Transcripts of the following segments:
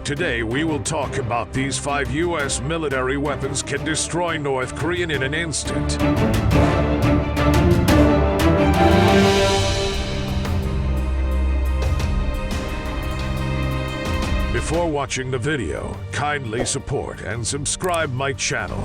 Today we will talk about these 5 U.S. military weapons can destroy North Korea in an instant. Before watching the video, kindly support and subscribe my channel.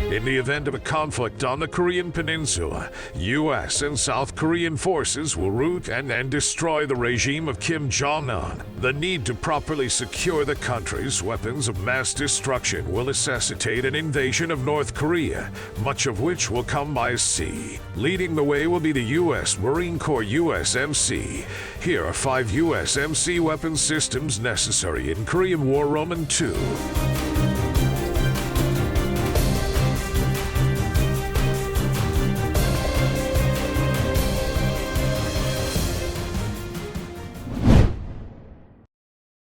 In the event of a conflict on the Korean Peninsula, U.S. and South Korean forces will rout and destroy the regime of Kim Jong-un. The need to properly secure the country's weapons of mass destruction will necessitate an invasion of North Korea, much of which will come by sea. Leading the way will be the U.S. Marine Corps USMC. Here are 5 USMC weapon systems necessary in Korean War Roman II.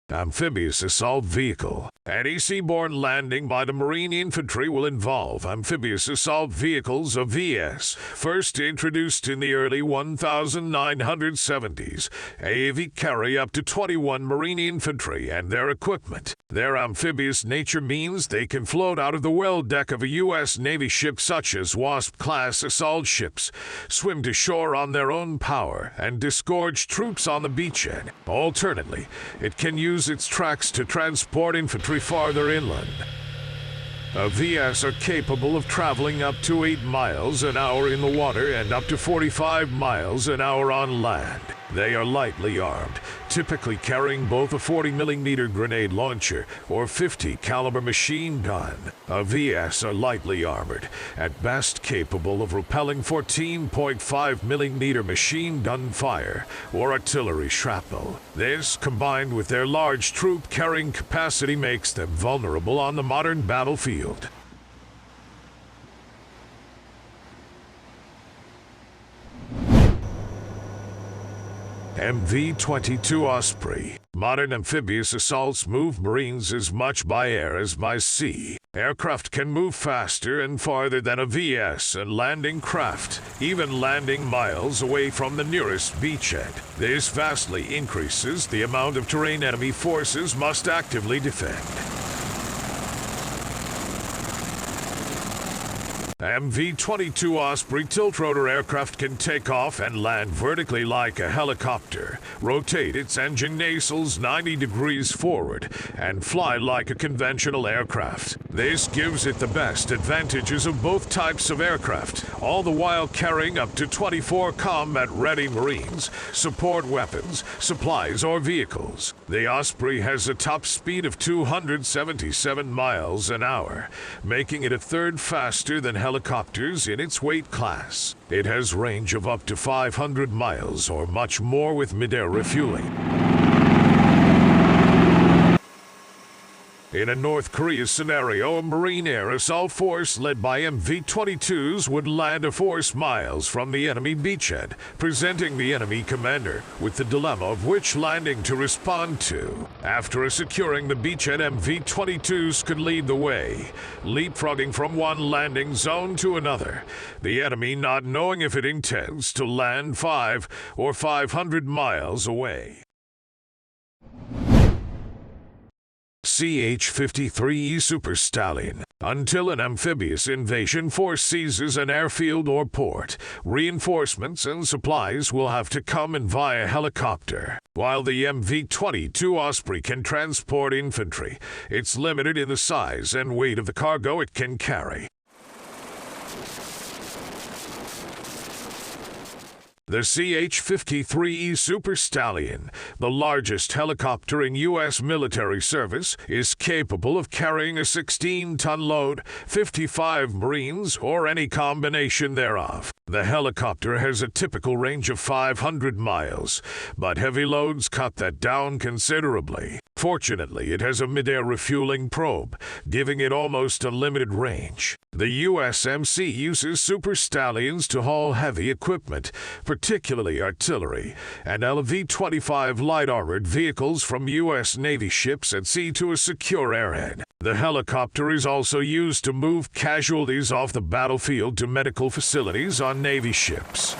Amphibious Assault Vehicle. Any seaborne landing by the Marine Infantry will involve amphibious assault vehicles, AVS. First introduced in the early 1970s, AAV carry up to 21 Marine Infantry and their equipment. Their amphibious nature means they can float out of the well deck of a U.S. Navy ship such as Wasp-class assault ships, swim to shore on their own power, and disgorge troops on the beachhead. Alternately, it can use its tracks to transport infantry farther inland. AVS are capable of traveling up to 8 miles an hour in the water and up to 45 miles an hour on land. They are lightly armed, typically carrying both a 40mm grenade launcher or 50 caliber machine gun. AVS are lightly armored, at best capable of repelling 14.5mm machine gun fire or artillery shrapnel. This, combined with their large troop carrying capacity, makes them vulnerable on the modern battlefield. MV-22 Osprey. Modern amphibious assaults move Marines as much by air as by sea. Aircraft can move faster and farther than AVS and landing craft, even landing miles away from the nearest beachhead. This vastly increases the amount of terrain enemy forces must actively defend. MV-22 Osprey tiltrotor aircraft can take off and land vertically like a helicopter, rotate its engine nacelles 90 degrees forward, and fly like a conventional aircraft. This gives it the best advantages of both types of aircraft, all the while carrying up to 24 combat-ready Marines, support weapons, supplies, or vehicles. The Osprey has a top speed of 277 miles an hour, making it a third faster than helicopters in its weight class. It has range of up to 500 miles or much more with mid-air refueling. In a North Korea scenario, a Marine Air Assault Force led by MV-22s would land a force miles from the enemy beachhead, presenting the enemy commander with the dilemma of which landing to respond to. After securing the beachhead, MV-22s could lead the way, leapfrogging from one landing zone to another, the enemy not knowing if it intends to land 5 or 500 miles away. CH-53E Super Stallion. Until an amphibious invasion force seizes an airfield or port, reinforcements and supplies will have to come in via helicopter. While the MV-22 Osprey can transport infantry, it's limited in the size and weight of the cargo it can carry. The CH-53E Super Stallion, the largest helicopter in U.S. military service, is capable of carrying a 16-ton load, 55 Marines, or any combination thereof. The helicopter has a typical range of 500 miles, but heavy loads cut that down considerably. Fortunately, it has a mid-air refueling probe, giving it almost unlimited range. The USMC uses Super Stallions to haul heavy equipment, particularly artillery, and LV-25 light-armored vehicles from U.S. Navy ships at sea to a secure airhead. The helicopter is also used to move casualties off the battlefield to medical facilities on Navy ships.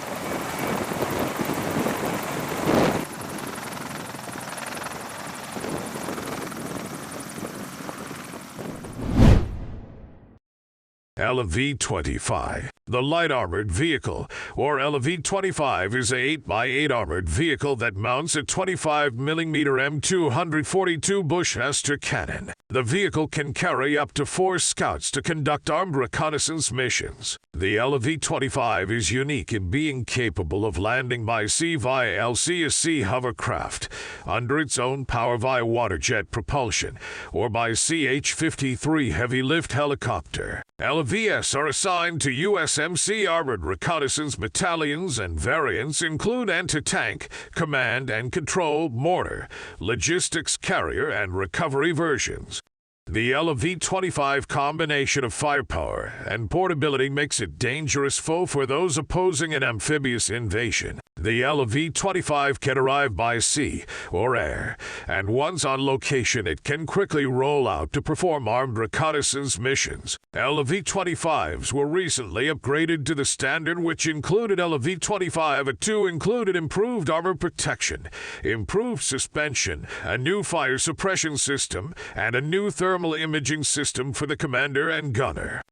LV-25. The Light Armored Vehicle, or LV-25, is a 8x8 armored vehicle that mounts a 25mm M242 Bushmaster cannon. The vehicle can carry up to 4 scouts to conduct armed reconnaissance missions. The LV-25 is unique in being capable of landing by sea via LCSC hovercraft, under its own power via waterjet propulsion, or by CH-53 heavy lift helicopter. LVs are assigned to USMC Armored Reconnaissance Battalions, and variants include anti-tank, command and control, mortar, logistics carrier, and recovery versions. The LV-25 combination of firepower and portability makes it dangerous foe for those opposing an amphibious invasion. The LV-25 can arrive by sea or air, and once on location it can quickly roll out to perform armed reconnaissance missions. LV-25s were recently upgraded to the standard, which included LV-25A2 included improved armor protection, improved suspension, a new fire suppression system, and a new thermal imaging system for the commander and gunner.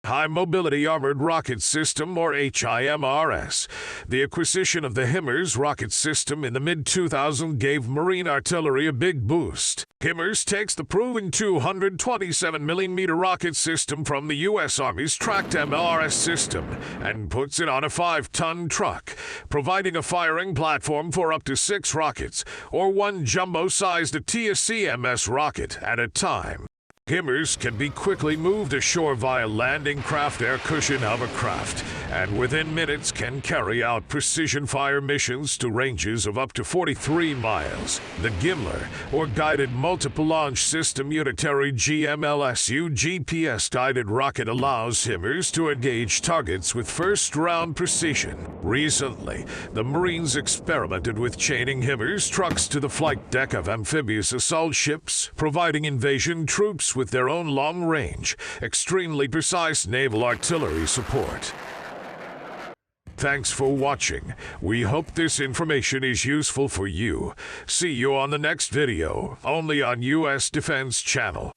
High Mobility Armored Rocket System, or HIMRS. The acquisition of the HIMARS rocket system in the mid-2000s gave Marine artillery a big boost. HIMARS takes the proven 227mm rocket system from the U.S. Army's tracked MLRS system and puts it on a 5-ton truck, providing a firing platform for up to 6 rockets, or 1 jumbo-sized TSCMS rocket at a time. HIMARS can be quickly moved ashore via landing craft, air cushion hovercraft, and within minutes can carry out precision fire missions to ranges of up to 43 miles. The Gimler, or Guided Multiple Launch System Unitary GMLSU GPS-guided rocket, allows HIMARS to engage targets with first-round precision. Recently, the Marines experimented with chaining HIMARS trucks to the flight deck of amphibious assault ships, providing invasion troops with their own long-range, extremely precise naval artillery support. Thanks for watching. We hope this information is useful for you. See you on the next video, only on US Defense Channel.